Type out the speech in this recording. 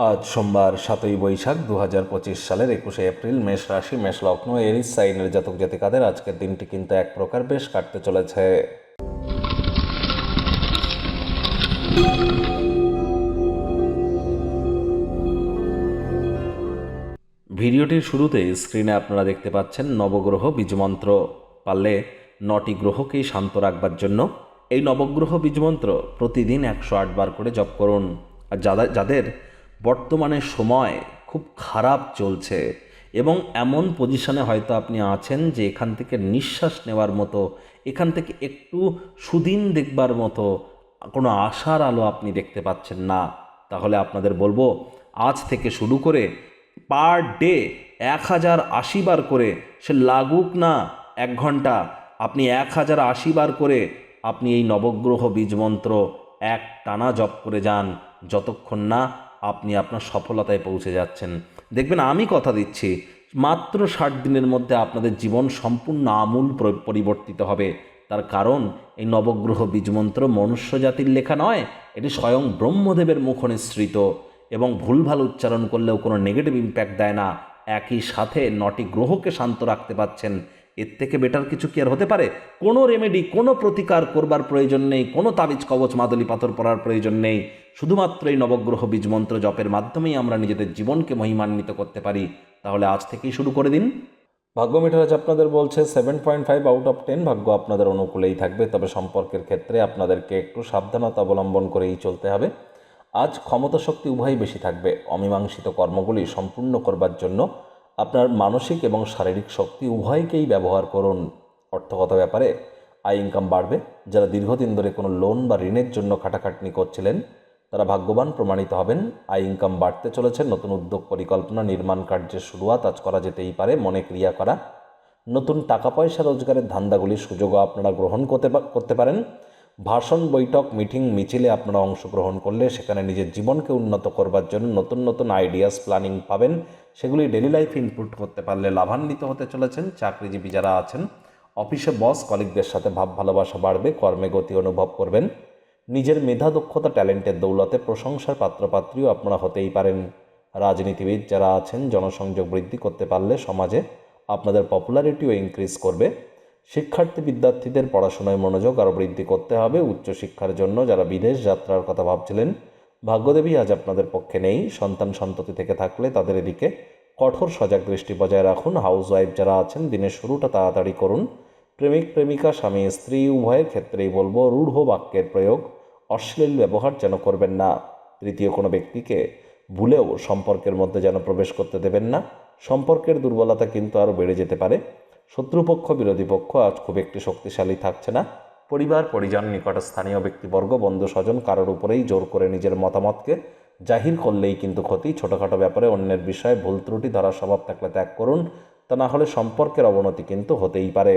আজ সোমবার 7ই বৈশাখ 2025 সালের 21শে এপ্রিল। মেষ রাশি, মেষ লগ্ন, এরিস সাইনের জাতক জাতিকাদের আজকের দিনটি কিন্তু এক প্রকার বেশ কাটতে চলেছে। ভিডিওটির শুরুতে স্ক্রিনে আপনারা দেখতে পাচ্ছেন নবগ্রহ বীজমন্ত্র। পারলে 9টি গ্রহকেই শান্ত রাখবার জন্য এই নবগ্রহ বীজমন্ত্র প্রতিদিন 108 বার করে জপ করুন। আর যাদের বর্তমানে সময় খুব খারাপ চলছে এবং এমন পজিশনে হয়তো আপনি আছেন যে এখান থেকে নিঃশ্বাস নেওয়ার মতো, এখান থেকে একটু সুদিন দেখবার মতো কোনো আশার আলো আপনি দেখতে পাচ্ছেন না, তাহলে আপনাদের বলবো আজ থেকে শুরু করে পার ডে 1080 বার করে, সে লাগুক না 1 ঘন্টা, আপনি 1080 বার করে আপনি এই নবগ্রহ বীজমন্ত্র এক টানা জপ করে যান, যতক্ষণ না আপনি আপনার সফলতায় পৌঁছে যাচ্ছেন। দেখবেন, আমি কথা দিচ্ছি, মাত্র 60 দিনের মধ্যে আপনাদের জীবন সম্পূর্ণ আমূল পরিবর্তিত হবে। তার কারণ এই নবগ্রহ বীজমন্ত্র মনুষ্য জাতির লেখা নয়, এটি স্বয়ং ব্রহ্মদেবের মুখ নিঃসৃত এবং ভুলভাল উচ্চারণ করলেও কোনো নেগেটিভ ইম্প্যাক্ট দেয় না। একই সাথে 9টি গ্রহকে শান্ত রাখতে পারছেন, এর থেকে বেটার কিছু কি আর হতে পারে? কোনো রেমেডি, কোনো প্রতিকার করবার প্রয়োজন নেই, কোনো তাবিজ কবচ মাদুলি পাথর পরার প্রয়োজন নেই। শুধুমাত্র এই নবগ্রহ বীজমন্ত্র জপের মাধ্যমেই আমরা নিজেদের জীবনকে মহিমান্বিত করতে পারি। তাহলে আজ থেকেই শুরু করে দিন। ভাগ্য মিটার আজ আপনাদের বলছে 7.5 আউট অফ 10। ভাগ্য আপনাদের অনুকূলেই থাকবে, তবে সম্পর্কের ক্ষেত্রে আপনাদেরকে একটু সাবধানতা অবলম্বন করেই চলতে হবে। আজ ক্ষমতা শক্তি উভয়ই বেশি থাকবে। অমীমাংসিত কর্মগুলি সম্পূর্ণ করবার জন্য আপনার মানসিক এবং শারীরিক শক্তি উভয়কেই ব্যবহার করুন। অর্থগত ব্যাপারে আয় ইনকাম বাড়বে। যারা দীর্ঘদিন ধরে কোনো লোন বা ঋণের জন্য খাটাখাটনি করছিলেন, তারা ভাগ্যবান প্রমাণিত হবেন। আয় ইনকাম বাড়তে চলেছে। নতুন উদ্যোগ, পরিকল্পনা, নির্মাণ কার্যের শুরুয়াত আজ করা যেতেই পারে। মনে ক্রিয়া করা নতুন টাকা পয়সা রোজগারের ধান্দাগুলির সুযোগও আপনারা গ্রহণ করতে পারেন। ভাষণ, বৈঠক, মিটিং, মিছিলে আপনারা অংশগ্রহণ করলে সেখানে নিজের জীবনকে উন্নত করবার জন্য নতুন নতুন আইডিয়াস, প্ল্যানিং পাবেন। সেগুলি ডেলি লাইফে ইনপুট করতে পারলে লাভান্বিত হতে চলেছেন। চাকরিজীবী যারা আছেন, অফিসে বস কলিগদের সাথে ভাব ভালোবাসা বাড়বে। কর্মে গতি অনুভব করবেন। নিজের মেধা, দক্ষতা, ট্যালেন্টের দৌলতে প্রশংসার পাত্রপাত্রীও আপনারা হতেই পারেন। রাজনীতিবিদ যারা আছেন, জনসংযোগ বৃদ্ধি করতে পারলে সমাজে আপনাদের পপুলারিটিও ইনক্রিজ করবে। শিক্ষার্থী বিদ্যার্থীদের পড়াশোনায় মনোযোগ আরও বৃদ্ধি করতে হবে। উচ্চশিক্ষার জন্য যারা বিদেশ যাত্রার কথা ভাবছিলেন, ভাগ্যদেবী আজ আপনাদের পক্ষে নেই। সন্তান সন্ততি থেকে থাকলে তাদের এদিকে কঠোর সজাগ দৃষ্টি বজায় রাখুন। হাউসওয়াইফ যারা আছেন, দিনের শুরুটা তাড়াতাড়ি করুন। প্রেমিক প্রেমিকা, স্বামী স্ত্রী উভয়ের ক্ষেত্রেই বলবো রূঢ় বাক্যের প্রয়োগ, অশ্লীল ব্যবহার যেন করবেন না। তৃতীয় কোনো ব্যক্তিকে ভুলেও সম্পর্কের মধ্যে যেন প্রবেশ করতে দেবেন না। সম্পর্কের দুর্বলতা কিন্তু আরও বেড়ে যেতে পারে। শত্রুপক্ষ, বিরোধী পক্ষ আজ খুব একটি শক্তিশালী থাকছে না। পরিবার, পরিজন, নিকটস্থানীয় ব্যক্তিবর্গ, বন্ধু স্বজন কারোর উপরেই জোর করে নিজের মতামতকে জাহির করলেই কিন্তু ক্ষতি। ছোটোখাটো ব্যাপারে অন্যের বিষয়ে ভুল ত্রুটি ধরার স্বভাব থাকলে ত্যাগ করুন, তা না হলে সম্পর্কের অবনতি কিন্তু হতেই পারে।